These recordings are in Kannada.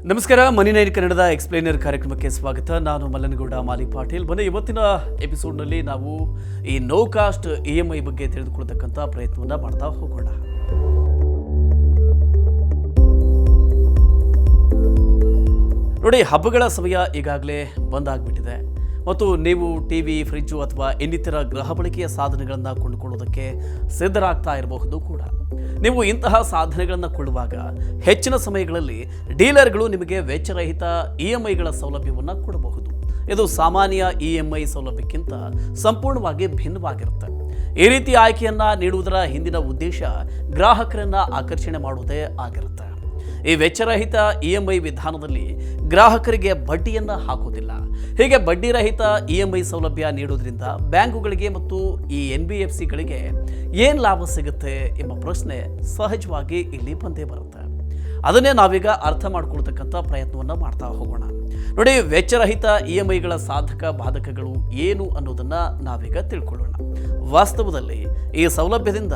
ನಮಸ್ಕಾರ. ಮನಿ ನೈನ್ ಕನ್ನಡದ ಎಕ್ಸ್ಪ್ಲೇನರ್ ಕಾರ್ಯಕ್ರಮಕ್ಕೆ ಸ್ವಾಗತ. ನಾನು ಮಲ್ಲನಗೌಡ ಮಾಲಿ ಪಾಟೀಲ್. ಬನ್ನಿ, ಇವತ್ತಿನ ಎಪಿಸೋಡ್ನಲ್ಲಿ ನಾವು ಈ ನೋ ಕಾಸ್ಟ್ EMI ಬಗ್ಗೆ ತಿಳಿದುಕೊಳ್ಳತಕ್ಕಂಥ ಪ್ರಯತ್ನವನ್ನು ಮಾಡ್ತಾ ಹೋಗೋಣ. ನೋಡಿ, ಹಬ್ಬಗಳ ಸಮಯ ಈಗಾಗಲೇ ಬಂದಾಗ್ಬಿಟ್ಟಿದೆ ಮತ್ತು ನೀವು ಟಿವಿ, ಫ್ರಿಜ್ಜು ಅಥವಾ ಇನ್ನಿತರ ಗೃಹ ಬಳಕೆಯ ಸಾಧನೆಗಳನ್ನು ಕೊಂಡುಕೊಳ್ಳೋದಕ್ಕೆ ಸಿದ್ಧರಾಗ್ತಾ ಇರಬಹುದು ಕೂಡ. ನೀವು ಇಂತಹ ಸಾಧನೆಗಳನ್ನು ಕೊಳ್ಳುವಾಗ ಹೆಚ್ಚಿನ ಸಮಯಗಳಲ್ಲಿ ಡೀಲರ್ಗಳು ನಿಮಗೆ ವೆಚ್ಚರಹಿತ EMIಗಳ ಸೌಲಭ್ಯವನ್ನು ಕೊಡಬಹುದು. ಇದು ಸಾಮಾನ್ಯ EMI ಸೌಲಭ್ಯಕ್ಕಿಂತ ಸಂಪೂರ್ಣವಾಗಿ ಭಿನ್ನವಾಗಿರುತ್ತೆ. ಈ ರೀತಿ ಆಯ್ಕೆಯನ್ನು ನೀಡುವುದರ ಹಿಂದಿನ ಉದ್ದೇಶ ಗ್ರಾಹಕರನ್ನು ಆಕರ್ಷಣೆ ಮಾಡುವುದೇ ಆಗಿರುತ್ತೆ. ಈ ವೆಚ್ಚರಹಿತ EMI ವಿಧಾನದಲ್ಲಿ ಗ್ರಾಹಕರಿಗೆ ಬಡ್ಡಿಯನ್ನು ಹಾಕುವುದಿಲ್ಲ. ಹೀಗೆ ಬಡ್ಡಿರಹಿತ EMI ಸೌಲಭ್ಯ ನೀಡೋದ್ರಿಂದ ಬ್ಯಾಂಕುಗಳಿಗೆ ಮತ್ತು ಈ NBFCಗಳಿಗೆ ಏನು ಲಾಭ ಸಿಗುತ್ತೆ ಎಂಬ ಪ್ರಶ್ನೆ ಸಹಜವಾಗಿ ಇಲ್ಲಿ ಬಂದೇ ಬರುತ್ತೆ. ಅದನ್ನೇ ನಾವೀಗ ಅರ್ಥ ಮಾಡ್ಕೊಳ್ತಕ್ಕಂಥ ಪ್ರಯತ್ನವನ್ನು ಮಾಡ್ತಾ ಹೋಗೋಣ. ನೋಡಿ, ವೆಚ್ಚರಹಿತ EMIಗಳ ಸಾಧಕ ಬಾಧಕಗಳು ಏನು ಅನ್ನೋದನ್ನು ನಾವೀಗ ತಿಳ್ಕೊಳ್ಳೋಣ. ವಾಸ್ತವದಲ್ಲಿ ಈ ಸೌಲಭ್ಯದಿಂದ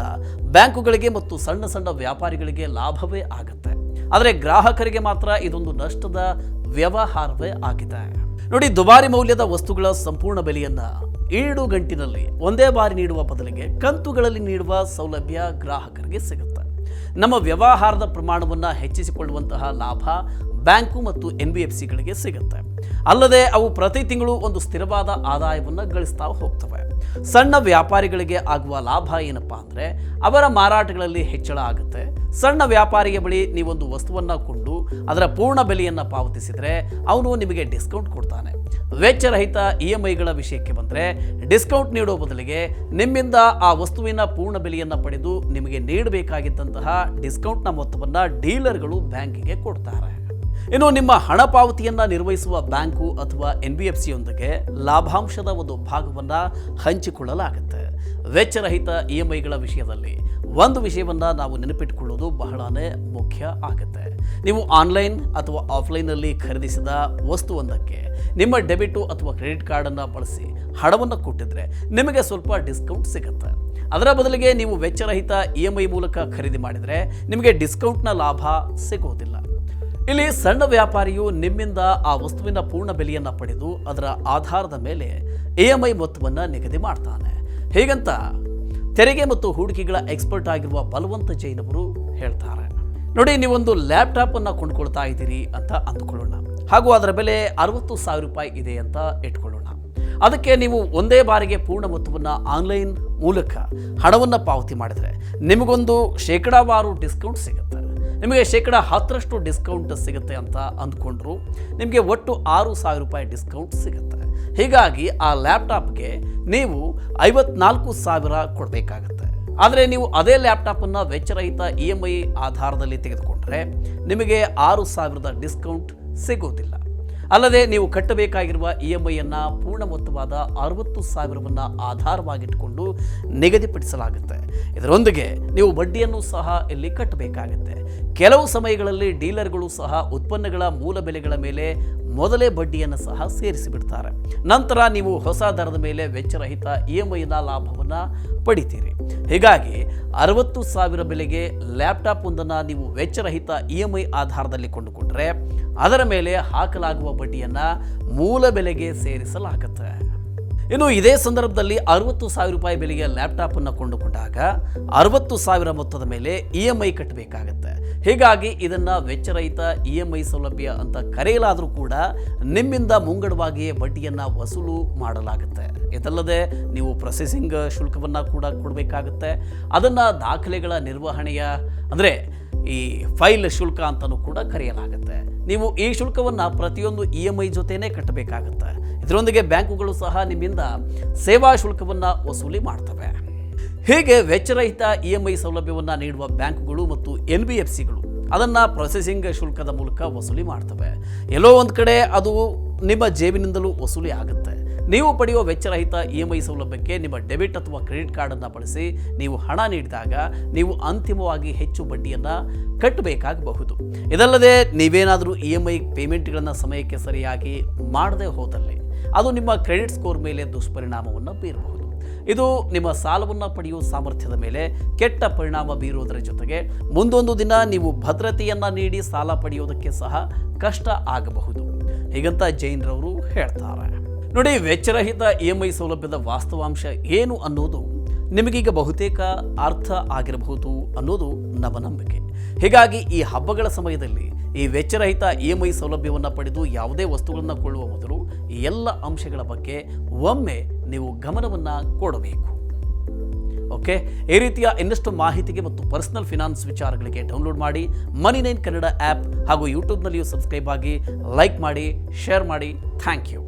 ಬ್ಯಾಂಕುಗಳಿಗೆ ಮತ್ತು ಸಣ್ಣ ಸಣ್ಣ ವ್ಯಾಪಾರಿಗಳಿಗೆ ಲಾಭವೇ ಆಗುತ್ತೆ. ಆದರೆ ಗ್ರಾಹಕರಿಗೆ ಮಾತ್ರ ಇದೊಂದು ನಷ್ಟದ ವ್ಯವಹಾರವೇ ಆಗಿದೆ. ನೋಡಿ, ದುಬಾರಿ ಮೌಲ್ಯದ ವಸ್ತುಗಳ ಸಂಪೂರ್ಣ ಬೆಲೆಯನ್ನ ಈಡುಗಂಟಿನಲ್ಲಿ ಒಂದೇ ಬಾರಿ ನೀಡುವ ಬದಲಿಗೆ ಕಂತುಗಳಲ್ಲಿ ನೀಡುವ ಸೌಲಭ್ಯ ಗ್ರಾಹಕರಿಗೆ ಸಿಗುತ್ತೆ. ನಮ್ಮ ವ್ಯವಹಾರದ ಪ್ರಮಾಣವನ್ನು ಹೆಚ್ಚಿಸಿಕೊಳ್ಳುವಂತಹ ಲಾಭ ಬ್ಯಾಂಕು ಮತ್ತು NBFCಗಳಿಗೆ ಸಿಗುತ್ತೆ. ಅಲ್ಲದೆ ಅವು ಪ್ರತಿ ತಿಂಗಳು ಒಂದು ಸ್ಥಿರವಾದ ಆದಾಯವನ್ನು ಗಳಿಸ್ತಾ ಹೋಗ್ತವೆ. ಸಣ್ಣ ವ್ಯಾಪಾರಿಗಳಿಗೆ ಆಗುವ ಲಾಭ ಏನಪ್ಪಾ ಅಂದರೆ ಅವರ ಮಾರಾಟಗಳಲ್ಲಿ ಹೆಚ್ಚಳ ಆಗುತ್ತೆ. ಸಣ್ಣ ವ್ಯಾಪಾರಿಯ ಬಳಿ ನೀವೊಂದು ವಸ್ತುವನ್ನು ಕೊಂಡು ಅದರ ಪೂರ್ಣ ಬೆಲೆಯನ್ನು ಪಾವತಿಸಿದರೆ ಅವನು ನಿಮಗೆ ಡಿಸ್ಕೌಂಟ್ ಕೊಡ್ತಾನೆ. ವೆಚ್ಚರಹಿತ EMIಗಳ ವಿಷಯಕ್ಕೆ ಬಂದರೆ ಡಿಸ್ಕೌಂಟ್ ನೀಡೋ ಬದಲಿಗೆ ನಿಮ್ಮಿಂದ ಆ ವಸ್ತುವಿನ ಪೂರ್ಣ ಬೆಲೆಯನ್ನು ಪಡೆದು ನಿಮಗೆ ನೀಡಬೇಕಾಗಿದ್ದಂತಹ ಡಿಸ್ಕೌಂಟ್ನ ಮೊತ್ತವನ್ನು ಡೀಲರ್ಗಳು ಬ್ಯಾಂಕಿಗೆ ಕೊಡ್ತಾರೆ. ಇನ್ನು ನಿಮ್ಮ ಹಣ ಪಾವತಿಯನ್ನು ನಿರ್ವಹಿಸುವ ಬ್ಯಾಂಕು ಅಥವಾ NBFCಯೊಂದಿಗೆ ಲಾಭಾಂಶದ ಒಂದು ಭಾಗವನ್ನು ಹಂಚಿಕೊಳ್ಳಲಾಗುತ್ತೆ. ವೆಚ್ಚರಹಿತ EMIಗಳ ವಿಷಯದಲ್ಲಿ ಒಂದು ವಿಷಯವನ್ನು ನಾವು ನೆನಪಿಟ್ಟುಕೊಳ್ಳೋದು ಬಹಳನೇ ಮುಖ್ಯ ಆಗುತ್ತೆ. ನೀವು ಆನ್ಲೈನ್ ಅಥವಾ ಆಫ್ಲೈನ್ನಲ್ಲಿ ಖರೀದಿಸಿದ ವಸ್ತುವೊಂದಕ್ಕೆ ನಿಮ್ಮ ಡೆಬಿಟು ಅಥವಾ ಕ್ರೆಡಿಟ್ ಕಾರ್ಡನ್ನು ಬಳಸಿ ಹಣವನ್ನು ಕೊಟ್ಟಿದ್ರೆ ನಿಮಗೆ ಸ್ವಲ್ಪ ಡಿಸ್ಕೌಂಟ್ ಸಿಗುತ್ತೆ. ಅದರ ಬದಲಿಗೆ ನೀವು ವೆಚ್ಚರಹಿತ EMI ಮೂಲಕ ಖರೀದಿ ಮಾಡಿದರೆ ನಿಮಗೆ ಡಿಸ್ಕೌಂಟ್ನ ಲಾಭ ಸಿಗೋದಿಲ್ಲ. ಇಲ್ಲಿ ಸಣ್ಣ ವ್ಯಾಪಾರಿಯು ನಿಮ್ಮಿಂದ ಆ ವಸ್ತುವಿನ ಪೂರ್ಣ ಬೆಲೆಯನ್ನು ಪಡೆದು ಅದರ ಆಧಾರದ ಮೇಲೆ EMI ಮೊತ್ತವನ್ನು ನಿಗದಿ ಮಾಡ್ತಾನೆ. ಹೀಗಂತ ತೆರಿಗೆ ಮತ್ತು ಹೂಡಿಕೆಗಳ ಎಕ್ಸ್ಪರ್ಟ್ ಆಗಿರುವ ಬಲವಂತ ಜೈನ್ ಅವರು ಹೇಳ್ತಾರೆ. ನೋಡಿ, ನೀವೊಂದು ಲ್ಯಾಪ್ಟಾಪ್ ಅನ್ನು ಕೊಂಡ್ಕೊಳ್ತಾ ಇದ್ದೀರಿ ಅಂತ ಅಂದ್ಕೊಳ್ಳೋಣ, ಹಾಗೂ ಅದರ ಬೆಲೆ 60,000 ರೂಪಾಯಿ ಇದೆ ಅಂತ ಇಟ್ಕೊಳ್ಳೋಣ. ಅದಕ್ಕೆ ನೀವು ಒಂದೇ ಬಾರಿಗೆ ಪೂರ್ಣ ಮೊತ್ತವನ್ನು ಆನ್ಲೈನ್ ಮೂಲಕ ಹಣವನ್ನು ಪಾವತಿ ಮಾಡಿದರೆ ನಿಮಗೊಂದು ಶೇಕಡಾವಾರು ಡಿಸ್ಕೌಂಟ್ ಸಿಗುತ್ತೆ. ನಿಮಗೆ 10% ಡಿಸ್ಕೌಂಟ್ ಸಿಗುತ್ತೆ ಅಂತ ಅಂದ್ಕೊಂಡ್ರು ನಿಮಗೆ ಒಟ್ಟು 6,000 ರೂಪಾಯಿ ಡಿಸ್ಕೌಂಟ್ ಸಿಗುತ್ತೆ. ಹೀಗಾಗಿ ಆ ಲ್ಯಾಪ್ಟಾಪ್ಗೆ ನೀವು 54,000 ಕೊಡಬೇಕಾಗತ್ತೆ. ಆದರೆ ನೀವು ಅದೇ ಲ್ಯಾಪ್ಟಾಪನ್ನು ವೆಚ್ಚರಹಿತ EMI ಆಧಾರದಲ್ಲಿ ತೆಗೆದುಕೊಂಡ್ರೆ ನಿಮಗೆ 6,000 ಡಿಸ್ಕೌಂಟ್ ಸಿಗೋದಿಲ್ಲ. ಅಲ್ಲದೆ ನೀವು ಕಟ್ಟಬೇಕಾಗಿರುವ EMIಯನ್ನು ಪೂರ್ಣ ಮೊತ್ತವಾದ 60,000 ಆಧಾರವಾಗಿಟ್ಟುಕೊಂಡು ನಿಗದಿಪಡಿಸಲಾಗುತ್ತೆ. ಇದರೊಂದಿಗೆ ನೀವು ಬಡ್ಡಿಯನ್ನು ಸಹ ಇಲ್ಲಿ ಕಟ್ಟಬೇಕಾಗುತ್ತೆ. ಕೆಲವು ಸಮಯಗಳಲ್ಲಿ ಡೀಲರ್ಗಳು ಸಹ ಉತ್ಪನ್ನಗಳ ಮೂಲ ಬೆಲೆಗಳ ಮೇಲೆ ಮೊದಲೇ ಬಡ್ಡಿಯನ್ನು ಸಹ ಸೇರಿಸಿಬಿಡ್ತಾರೆ. ನಂತರ ನೀವು ಹೊಸ ದರದ ಮೇಲೆ ವೆಚ್ಚರಹಿತ EMIನ ಲಾಭವನ್ನು ಪಡಿತೀರಿ. ಹೀಗಾಗಿ 60,000 ಬೆಲೆಗೆ ಲ್ಯಾಪ್ಟಾಪ್ ಒಂದನ್ನು ನೀವು ವೆಚ್ಚರಹಿತ EMI ಆಧಾರದಲ್ಲಿ ಕೊಂಡುಕೊಂಡ್ರೆ ಅದರ ಮೇಲೆ ಹಾಕಲಾಗುವ ಬಡ್ಡಿಯನ್ನು ಮೂಲ ಬೆಲೆಗೆ ಸೇರಿಸಲಾಗುತ್ತೆ. ಇನ್ನು ಇದೇ ಸಂದರ್ಭದಲ್ಲಿ 60,000 ರೂಪಾಯಿ ಬೆಲೆಗೆ ಲ್ಯಾಪ್ಟಾಪ್ ಅನ್ನು ಕೊಂಡುಕೊಂಡಾಗ 60,000 ಮೊತ್ತದ ಮೇಲೆ EMI ಕಟ್ಟಬೇಕಾಗತ್ತೆ. ಹೀಗಾಗಿ ಇದನ್ನು ವೆಚ್ಚರಹಿತ EMI ಸೌಲಭ್ಯ ಅಂತ ಕರೆಯಲಾದರೂ ಕೂಡ ನಿಮ್ಮಿಂದ ಮುಂಗಡವಾಗಿಯೇ ಬಡ್ಡಿಯನ್ನು ವಸೂಲು ಮಾಡಲಾಗುತ್ತೆ. ಇದಲ್ಲದೆ ನೀವು ಪ್ರೊಸೆಸಿಂಗ್ ಶುಲ್ಕವನ್ನು ಕೂಡ ಕೊಡಬೇಕಾಗುತ್ತೆ. ಅದನ್ನು ದಾಖಲೆಗಳ ನಿರ್ವಹಣೆಯ ಅಂದರೆ ಈ ಫೈಲ್ ಶುಲ್ಕ ಅಂತಲೂ ಕೂಡ ಕರೆಯಲಾಗುತ್ತೆ. ನೀವು ಈ ಶುಲ್ಕವನ್ನು ಪ್ರತಿಯೊಂದು EMI ಜೊತೆನೇ ಕಟ್ಟಬೇಕಾಗುತ್ತೆ. ಇದರೊಂದಿಗೆ ಬ್ಯಾಂಕುಗಳು ಸಹ ನಿಮ್ಮಿಂದ ಸೇವಾ ಶುಲ್ಕವನ್ನು ವಸೂಲಿ ಮಾಡ್ತವೆ. ಹೀಗೆ ವೆಚ್ಚರಹಿತ EMI ಸೌಲಭ್ಯವನ್ನು ನೀಡುವ ಬ್ಯಾಂಕುಗಳು ಮತ್ತು NBFCಗಳು ಅದನ್ನು ಪ್ರೊಸೆಸಿಂಗ್ ಶುಲ್ಕದ ಮೂಲಕ ವಸೂಲಿ ಮಾಡ್ತವೆ. ಎಲ್ಲೋ ಒಂದು ಕಡೆ ಅದು ನಿಮ್ಮ ಜೇಬಿನಿಂದಲೂ ವಸೂಲಿ ಆಗುತ್ತೆ. ನೀವು ಪಡೆಯುವ ವೆಚ್ಚರಹಿತ EMI ಸೌಲಭ್ಯಕ್ಕೆ ನಿಮ್ಮ ಡೆಬಿಟ್ ಅಥವಾ ಕ್ರೆಡಿಟ್ ಕಾರ್ಡನ್ನು ಬಳಸಿ ನೀವು ಹಣ ನೀಡಿದಾಗ ನೀವು ಅಂತಿಮವಾಗಿ ಹೆಚ್ಚು ಬಡ್ಡಿಯನ್ನು ಕಟ್ಟಬೇಕಾಗಬಹುದು. ಇದಲ್ಲದೆ ನೀವೇನಾದರೂ EMI ಪೇಮೆಂಟ್ಗಳನ್ನು ಸಮಯಕ್ಕೆ ಸರಿಯಾಗಿ ಮಾಡದೆ ಹೋದಲ್ಲಿ ಅದು ನಿಮ್ಮ ಕ್ರೆಡಿಟ್ ಸ್ಕೋರ್ ಮೇಲೆ ದುಷ್ಪರಿಣಾಮವನ್ನು ಬೀರಬಹುದು. ಇದು ನಿಮ್ಮ ಸಾಲವನ್ನು ಪಡೆಯುವ ಸಾಮರ್ಥ್ಯದ ಮೇಲೆ ಕೆಟ್ಟ ಪರಿಣಾಮ ಬೀರುವುದರ ಜೊತೆಗೆ ಮುಂದೊಂದು ದಿನ ನೀವು ಭದ್ರತೆಯನ್ನು ನೀಡಿ ಸಾಲ ಪಡೆಯುವುದಕ್ಕೆ ಸಹ ಕಷ್ಟ ಆಗಬಹುದು. ಹೀಗಂತ ಜೈನ್ರವರು ಹೇಳ್ತಾರೆ. ನೋಡಿ, ವೆಚ್ಚರಹಿತ EMI ಸೌಲಭ್ಯದ ವಾಸ್ತವಾಂಶ ಏನು ಅನ್ನೋದು ನಿಮಗೀಗ ಬಹುತೇಕ ಅರ್ಥ ಆಗಿರಬಹುದು ಅನ್ನೋದು ನಮ್ಮ ನಂಬಿಕೆ. ಹೀಗಾಗಿ ಈ ಹಬ್ಬಗಳ ಸಮಯದಲ್ಲಿ ಈ ವೆಚ್ಚರಹಿತ EMI ಸೌಲಭ್ಯವನ್ನು ಪಡೆದು ಯಾವುದೇ ವಸ್ತುಗಳನ್ನು ಕೊಳ್ಳುವ ಮೊದಲು ಈ ಎಲ್ಲ ಅಂಶಗಳ ಬಗ್ಗೆ ಒಮ್ಮೆ ನೀವು ಗಮನವನ್ನು ಕೊಡಬೇಕು. ಓಕೆ, ಈ ರೀತಿಯ ಇನ್ನಷ್ಟು ಮಾಹಿತಿಗೆ ಮತ್ತು ಪರ್ಸನಲ್ ಫಿನಾನ್ಸ್ ವಿಚಾರಗಳಿಗೆ ಡೌನ್ಲೋಡ್ ಮಾಡಿ ಮನಿ9 ಕನ್ನಡ ಆ್ಯಪ್ ಹಾಗೂ ಯೂಟ್ಯೂಬ್ನಲ್ಲಿಯೂ ಸಬ್ಸ್ಕ್ರೈಬ್ ಆಗಿ, ಲೈಕ್ ಮಾಡಿ, ಶೇರ್ ಮಾಡಿ. Thank you.